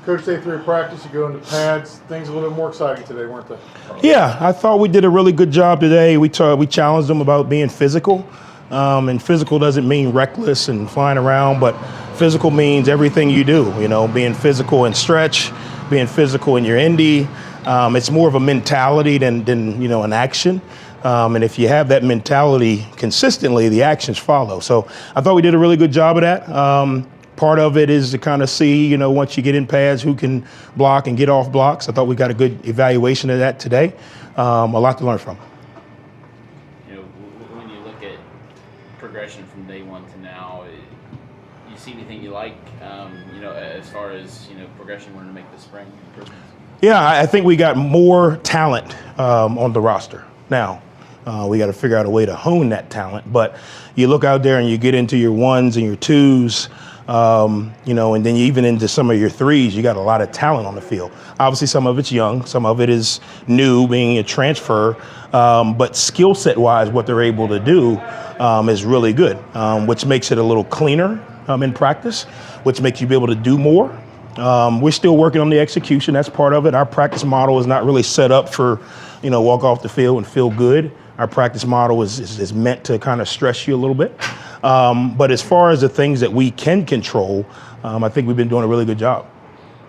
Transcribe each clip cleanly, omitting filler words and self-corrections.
Coach, day 3 of practice, you go into pads. Things a little bit more exciting today, weren't they? Yeah, I thought we did a really good job today. We challenged them about being physical. And physical doesn't mean reckless and flying around, but physical means everything you do, being physical in stretch, being physical in your indie. It's more of a mentality than an action. And if you have that mentality consistently, the actions follow. So I thought we did a really good job of that. Part of it is to kind of see, once you get in pads, who can block and get off blocks. I thought we got a good evaluation of that today. A lot to learn from. When you look at progression from day 1 to now, you see anything you like, as far as, progression we're going to make this spring improvements? Yeah, I think we got more talent on the roster. Now, we got to figure out a way to hone that talent. But you look out there and you get into your 1s and your 2s, and then even into some of your 3s, you got a lot of talent on the field. Obviously, some of it's young, some of it is new, being a transfer, but skill set wise, what they're able to do is really good, which makes it a little cleaner in practice, which makes you be able to do more. We're still working on the execution. That's part of it. Our practice model is not really set up for, walk off the field and feel good. Our practice model is meant to kind of stress you a little bit. But as far as the things that we can control, I think we've been doing a really good job.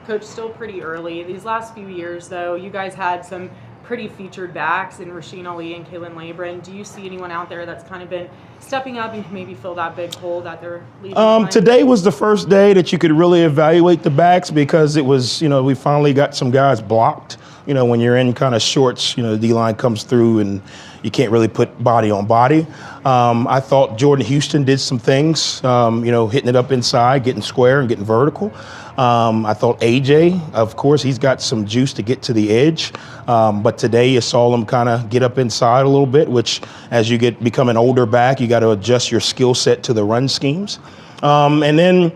Coach, still pretty early. These last few years, though, you guys had some pretty featured backs in Rasheen Ali and Kaylin Labron. Do you see anyone out there that's kind of been stepping up and can maybe fill that big hole that they're leaving? Today was the first day that you could really evaluate the backs because it was, we finally got some guys blocked. When you're in kind of shorts, the D-line comes through and you can't really put body on body. I thought Jordan Houston did some things, hitting it up inside, getting square and getting vertical. I thought AJ, of course, he's got some juice to get to the edge. But today you saw him kind of get up inside a little bit, which as you become an older back, you got to adjust your skill set to the run schemes. And then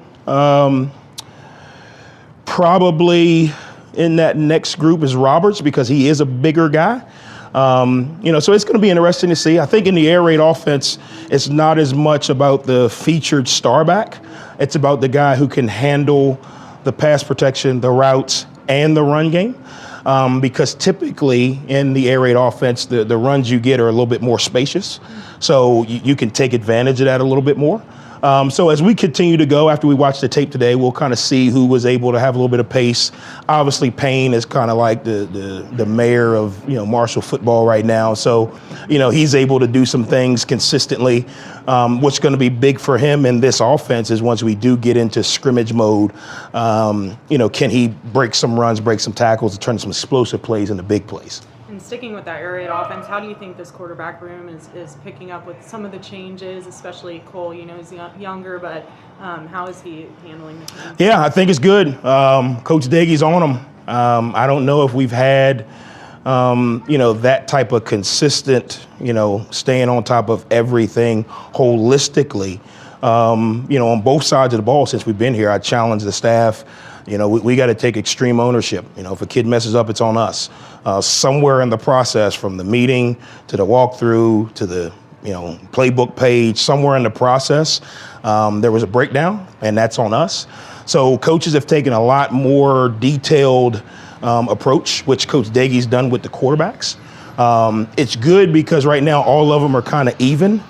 probably in that next group is Roberts because he is a bigger guy. So it's going to be interesting to see. I think in the air raid offense, it's not as much about the featured star back. It's about the guy who can handle the pass protection, the routes, and the run game. Because typically in the air raid offense, the runs you get are a little bit more spacious. So you can take advantage of that a little bit more. So as we continue to go, after we watch the tape today, we'll kind of see who was able to have a little bit of pace. Obviously, Payne is kind of like the mayor of Marshall football right now. So he's able to do some things consistently. What's going to be big for him in this offense is once we do get into scrimmage mode, can he break some runs, break some tackles, and turn some explosive plays into big plays. And sticking with that air raid offense, how do you think this quarterback room is picking up with some of the changes, especially Cole? He's younger, but how is he handling the team? Yeah, I think it's good. Coach Daigie's on him. I don't know if we've had, that type of consistent, staying on top of everything holistically, on both sides of the ball since we've been here. I challenge the staff. We got to take extreme ownership. If a kid messes up, it's on us. Somewhere in the process, from the meeting to the walkthrough to the playbook page, somewhere in the process, there was a breakdown, and that's on us. So coaches have taken a lot more detailed approach, which Coach Daigie's done with the quarterbacks. It's good because right now all of them are kind of even.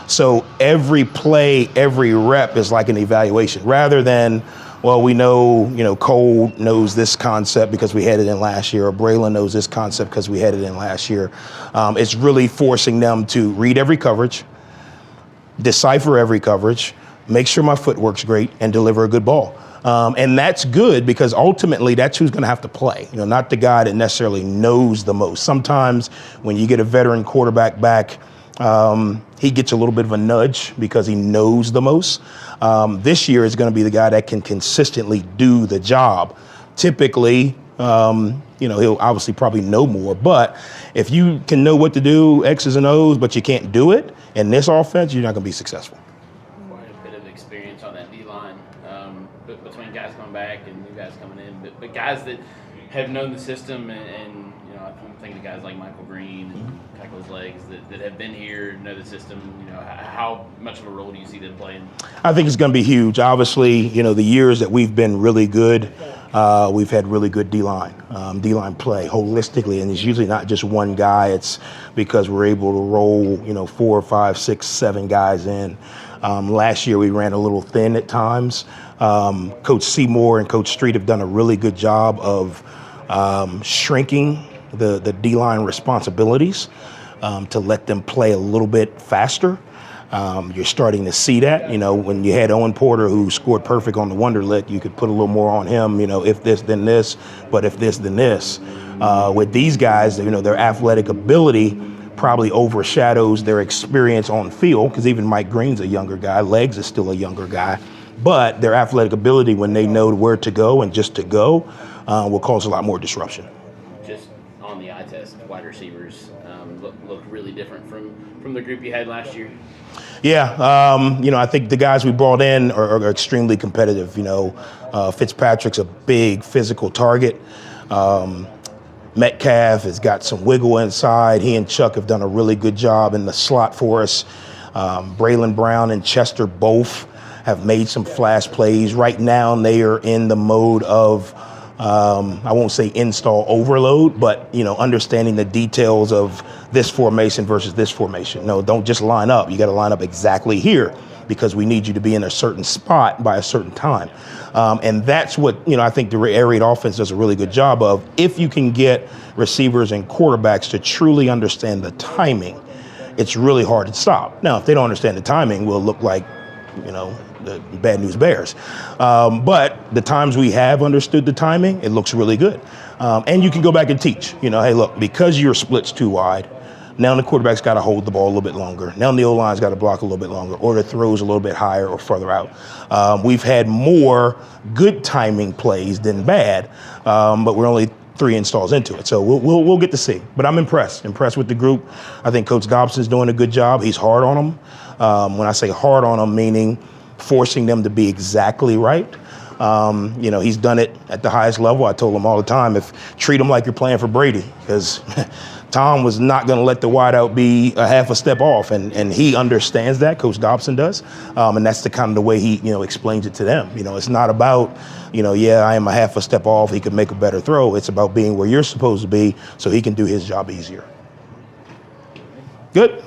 So every play, every rep is like an evaluation rather than, well, we know, Cole knows this concept because we had it in last year, or Braylon knows this concept because we had it in last year. It's really forcing them to read every coverage, decipher every coverage, make sure my footwork's great, and deliver a good ball. And that's good because ultimately that's who's going to have to play, not the guy that necessarily knows the most. Sometimes when you get a veteran quarterback back, he gets a little bit of a nudge because he knows the most. This year is going to be the guy that can consistently do the job. Typically, he'll obviously probably know more, but if you can know what to do, X's and O's, but you can't do it in this offense, you're not going to be successful. Quite a bit of experience on that D-line, between guys coming back and new guys coming in, but guys that have known the system and I'm thinking of guys like Michael Green and Tackle His Legs that have been here, know the system. How much of a role do you see them playing? I think it's going to be huge. Obviously, the years that we've been really good, we've had really good D-line play holistically, and it's usually not just one guy. It's because we're able to roll, 4, 5, 6, 7 guys in. Last year we ran a little thin at times. Coach Seymour and Coach Street have done a really good job of shrinking the D-line responsibilities to let them play a little bit faster. You're starting to see that, when you had Owen Porter, who scored perfect on the Wonderlic, you could put a little more on him, if this, then this, but if this, then this. With these guys, their athletic ability probably overshadows their experience on field, because even Mike Green's a younger guy, Legs is still a younger guy, but their athletic ability, when they know where to go and just to go, will cause a lot more disruption. Just on the eye test, wide receivers look really different from the group you had last year. Yeah, I think the guys we brought in are extremely competitive. Fitzpatrick's a big physical target. Metcalf has got some wiggle inside. He and Chuck have done a really good job in the slot for us. Braylon Brown and Chester both have made some flash plays. Right now, they are in the mode of, I won't say install overload, but, understanding the details of this formation versus this formation. No, don't just line up. You got to line up exactly here, because we need you to be in a certain spot by a certain time. And that's what, I think the air raid offense does a really good job of. If you can get receivers and quarterbacks to truly understand the timing, it's really hard to stop. Now, if they don't understand the timing, we'll look like, the bad news bears. But the times we have understood the timing, it looks really good. And you can go back and teach, hey, look, because your split's too wide, now the quarterback's got to hold the ball a little bit longer. Now the O-line's got to block a little bit longer, or the throw's a little bit higher or further out. We've had more good timing plays than bad, but we're only 3 installs into it. So we'll get to see. But I'm impressed with the group. I think Coach Dobson's doing a good job. He's hard on them. When I say hard on them, meaning forcing them to be exactly right. He's done it at the highest level. I told him all the time, treat them like you're playing for Brady, because Tom was not going to let the wideout be a half a step off, and he understands that. Coach Dobson does, and that's the kind of the way he explains it to them. It's not about I am a half a step off, he could make a better throw. It's about being where you're supposed to be so he can do his job easier. Good.